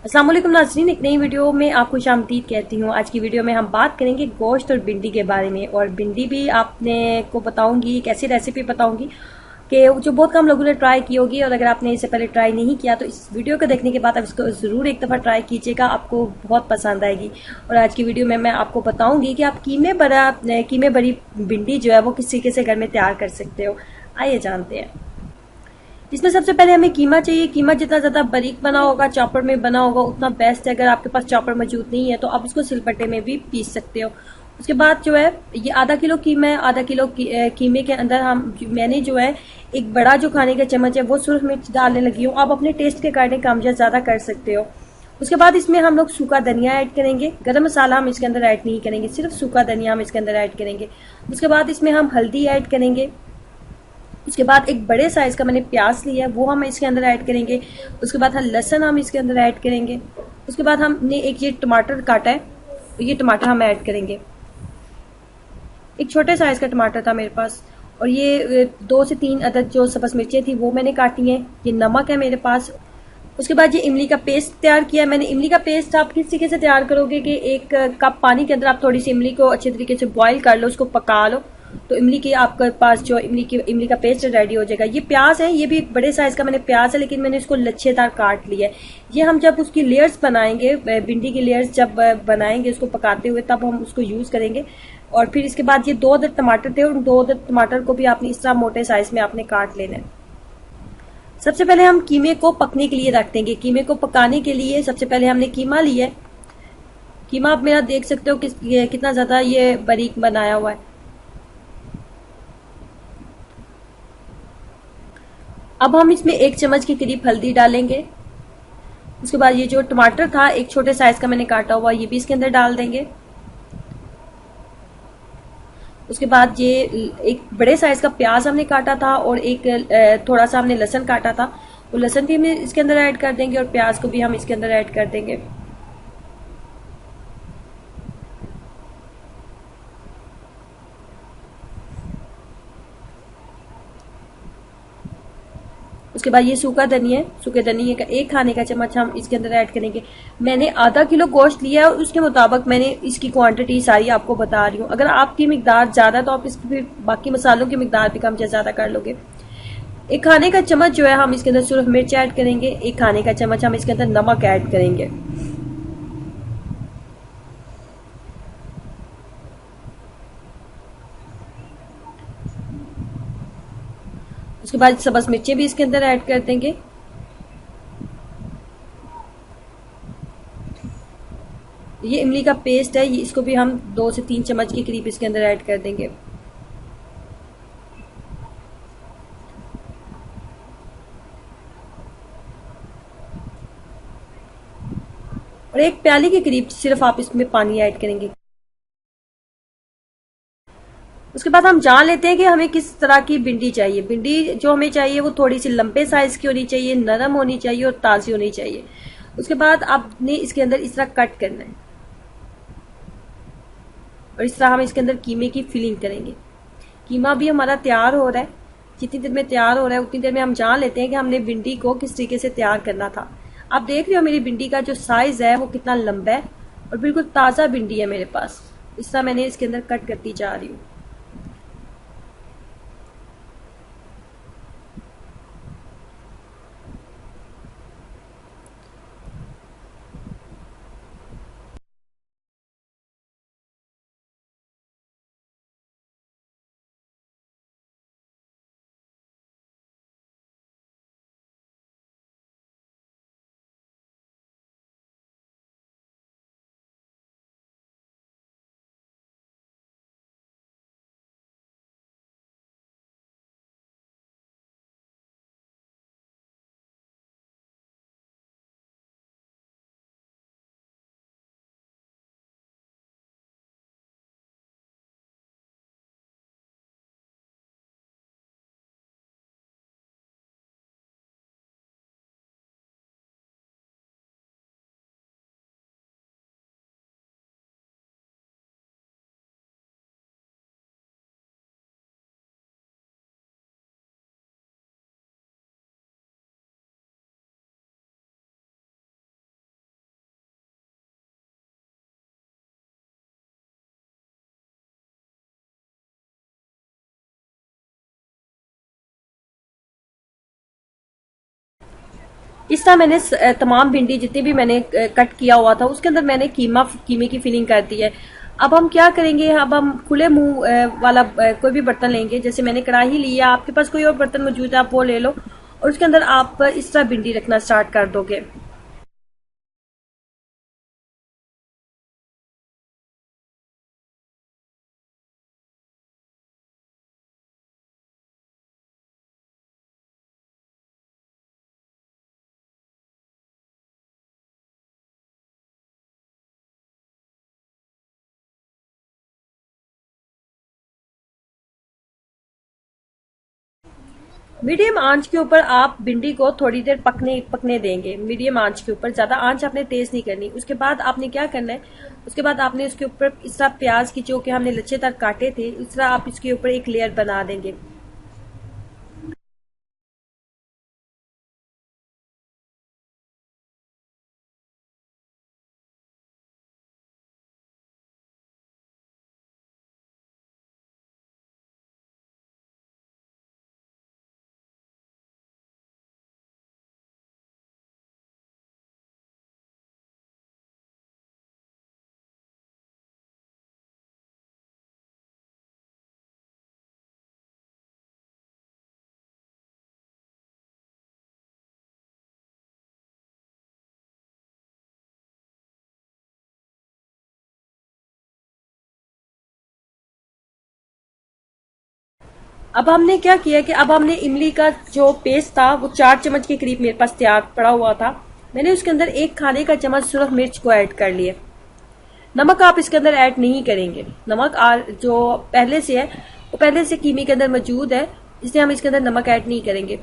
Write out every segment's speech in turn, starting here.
अस्सलाम वालेकुम नाज़रीन, एक नई वीडियो में आपको खुशामदीद कहती हूँ। आज की वीडियो में हम बात करेंगे गोश्त और भिंडी के बारे में, और भिंडी भी आपने को बताऊंगी, एक ऐसी रेसिपी बताऊंगी कि जो बहुत कम लोगों ने ट्राई की होगी, और अगर आपने इससे पहले ट्राई नहीं किया तो इस वीडियो को देखने के बाद आप इसको ज़रूर एक दफ़ा ट्राई कीजिएगा, आपको बहुत पसंद आएगी। और आज की वीडियो में मैं आपको बताऊँगी कि आप कीमे भरी भिंडी जो है वो किस तरीके से घर में तैयार कर सकते हो। आइए जानते हैं। इसमें सबसे पहले हमें कीमा चाहिए। कीमा जितना ज़्यादा बारीक बना होगा, चॉपर में बना होगा, उतना बेस्ट है। अगर आपके पास चॉपर मौजूद नहीं है तो आप इसको सिलबट्टे में भी पीस सकते हो। उसके बाद जो है, ये आधा किलो कीमा है। आधा किलो कीमे के अंदर मैंने जो है एक बड़ा जो खाने का चम्मच है वो सुरख मिर्च डालने लगी हूँ। आप अपने टेस्ट के अकॉर्डिंग कम या ज़्यादा कर सकते हो। उसके बाद इसमें हम लोग सूखा धनिया ऐड करेंगे। गरम मसाला हम इसके अंदर ऐड नहीं करेंगे, सिर्फ सूखा धनिया हम इसके अंदर ऐड करेंगे। उसके बाद इसमें हम हल्दी ऐड करेंगे। उसके बाद एक बड़े साइज का मैंने प्याज लिया है, वो हम इसके अंदर ऐड करेंगे। उसके बाद हम लहसुन हम इसके अंदर ऐड करेंगे। उसके बाद हमने एक ये टमाटर काटा है, ये टमाटर हम ऐड करेंगे। एक छोटे साइज का टमाटर था मेरे पास। और ये 2 से 3 अदद जो सब्ज मिर्चें थी वो मैंने काटी हैं। ये नमक है मेरे पास। उसके बाद ये इमली का पेस्ट तैयार किया है मैंने। इमली का पेस्ट आप किस तरीके से तैयार करोगे कि 1 कप पानी के अंदर आप थोड़ी सी इमली को अच्छे तरीके से बॉईल कर लो, उसको पका लो, तो इमली की आपके पास जो इमली का पेस्ट रेडी हो जाएगा। ये प्याज है, ये भी एक बड़े साइज का मैंने प्याज है, लेकिन मैंने इसको लच्छेदार काट लिया है। ये हम जब उसकी लेयर्स बनाएंगे, भिंडी की लेयर्स जब बनाएंगे उसको पकाते हुए, तब हम उसको यूज करेंगे। और फिर इसके बाद ये 2 अदद टमाटर थे, और 2 अदद टमाटर को भी आपने इस तरह मोटे साइज में आपने काट लेना है। सबसे पहले हम कीमे को पकने के लिए रख देंगे। कीमे को पकाने के लिए सबसे पहले हमने कीमा लिया है। कीमा आप मेरा देख सकते हो कितना ज्यादा ये बारीक बनाया हुआ है। अब हम इसमें 1 चम्मच के करीब हल्दी डालेंगे। उसके बाद ये जो टमाटर था एक छोटे साइज का मैंने काटा हुआ, ये भी इसके अंदर डाल देंगे। उसके बाद ये एक बड़े साइज का प्याज हमने काटा था, और एक थोड़ा सा हमने लहसुन काटा था, वो लहसुन भी हम इसके अंदर ऐड कर देंगे, और प्याज को भी हम इसके अंदर ऐड कर देंगे। उसके बाद ये सूखा धनिया है, सूखे धनिया का 1 खाने का चम्मच हम इसके अंदर ऐड करेंगे। मैंने आधा किलो गोश्त लिया है, और उसके मुताबिक मैंने इसकी क्वांटिटी सारी आपको बता रही हूँ। अगर आपकी मिकदार ज्यादा है तो आप इसकी फिर बाकी मसालों की मिकदार भी कम या ज्यादा कर लोगे। 1 खाने का चम्मच जो है हम इसके अंदर सुरख मिर्च ऐड करेंगे। 1 खाने का चम्मच हम इसके अंदर नमक ऐड करेंगे। उसके बाद सब्ज मिर्चें भी इसके अंदर ऐड कर देंगे। ये इमली का पेस्ट है, ये इसको भी हम 2 से 3 चम्मच के करीब इसके अंदर ऐड कर देंगे। और 1 प्याली के करीब सिर्फ आप इसमें पानी ऐड करेंगे। उसके बाद हम जान लेते हैं कि हमें किस तरह की भिंडी चाहिए। भिंडी जो हमें चाहिए वो थोड़ी सी लंबे साइज की होनी चाहिए, नरम होनी चाहिए, और ताजी होनी चाहिए। उसके बाद आपने इसके अंदर इस तरह कट करना है, और इस तरह हम इसके अंदर कीमे की फिलिंग करेंगे। कीमा भी हमारा तैयार हो रहा है। जितनी देर में तैयार हो रहा है उतनी देर में हम जान लेते हैं कि हमने भिंडी को किस तरीके से तैयार करना था। आप देख रहे हो मेरी भिंडी का जो साइज है वो कितना लंबा है, और बिल्कुल ताज़ा भिंडी है मेरे पास। इस तरह मैंने इसके अंदर कट करती जा रही हूँ। इस तरह मैंने तमाम भिंडी जितनी भी मैंने कट किया हुआ था उसके अंदर मैंने कीमे की फिलिंग कर दी है। अब हम क्या करेंगे, अब हम खुले मुंह वाला कोई भी बर्तन लेंगे। जैसे मैंने कढ़ाई ली है, आपके पास कोई और बर्तन मौजूद है आप वो ले लो, और उसके अंदर आप इस तरह भिंडी रखना स्टार्ट कर दोगे। मीडियम आंच के ऊपर आप भिंडी को थोड़ी देर पकने देंगे। मीडियम आंच के ऊपर, ज्यादा आंच आपने तेज नहीं करनी। उसके बाद आपने क्या करना है, उसके बाद आपने उसके ऊपर इस तरह प्याज की जो कि हमने लच्छेदार काटे थे, इस तरह आप इसके ऊपर एक लेयर बना देंगे। अब हमने क्या किया कि अब हमने इमली का जो पेस्ट था वो 4 चम्मच के करीब मेरे पास तैयार पड़ा हुआ था। मैंने उसके अंदर 1 खाने का चम्मच सुरख मिर्च को ऐड कर लिया। नमक आप इसके अंदर ऐड नहीं करेंगे। नमक जो पहले से है वो पहले से कीमे के अंदर मौजूद है, इसलिए हम इसके अंदर नमक ऐड नहीं करेंगे।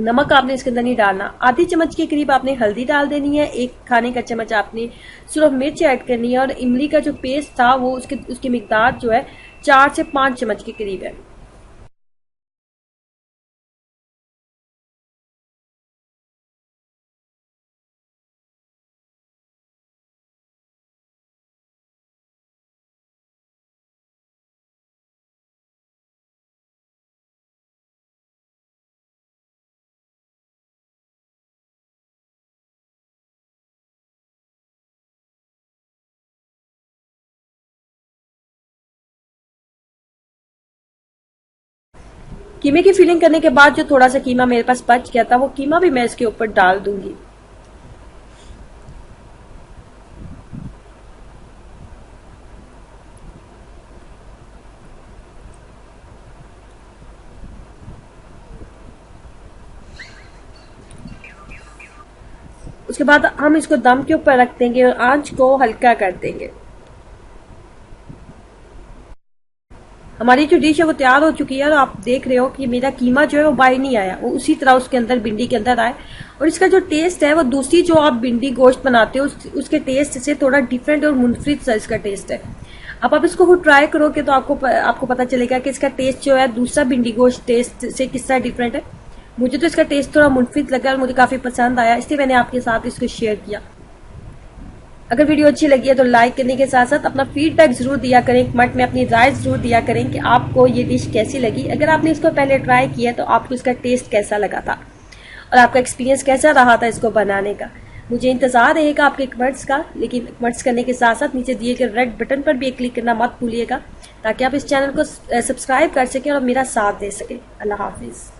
नमक आपने इसके अंदर नहीं डालना। आधी चम्मच के करीब आपने हल्दी डाल देनी है। 1 खाने का चम्मच आपने सुरख मिर्च ऐड करनी है, और इमली का जो पेस्ट था वो उसकी मिकदार जो है 4 से 5 चम्मच के करीब है। कीमे की फिलिंग करने के बाद जो थोड़ा सा कीमा मेरे पास बच गया था वो कीमा भी मैं इसके ऊपर डाल दूंगी। उसके बाद हम इसको दम के ऊपर रख देंगे और आंच को हल्का कर देंगे। हमारी जो डिश है वो तैयार हो चुकी है, और आप देख रहे हो कि मेरा कीमा जो है वो बाहर नहीं आया, वो उसी तरह उसके अंदर भिंडी के अंदर आए। और इसका जो टेस्ट है वो दूसरी जो आप भिंडी गोश्त बनाते हो उसके टेस्ट से थोड़ा डिफरेंट और मुनफरिद सा इसका टेस्ट है। अब आप इसको खुद ट्राई करोगे तो आपको पता चलेगा कि इसका टेस्ट जो है दूसरा भिंडी गोश्त टेस्ट से किस तरह डिफरेंट है। मुझे तो इसका टेस्ट थोड़ा मुनफरिद लगा और मुझे काफी पसंद आया, इसलिए मैंने आपके साथ इसको शेयर किया। अगर वीडियो अच्छी लगी है तो लाइक करने के साथ साथ अपना फीडबैक जरूर दिया करें, कमेंट में अपनी राय जरूर दिया करें कि आपको ये डिश कैसी लगी। अगर आपने इसको पहले ट्राई किया तो आपको इसका टेस्ट कैसा लगा था और आपका एक्सपीरियंस कैसा रहा था इसको बनाने का। मुझे इंतजार रहेगा आपके कमेंट्स का, लेकिन कमेंट्स करने के साथ साथ नीचे दिए गए रेड बटन पर भी एक क्लिक करना मत भूलिएगा, ताकि आप इस चैनल को सब्सक्राइब कर सकें और मेरा साथ दे सकें। अल्लाह हाफिज।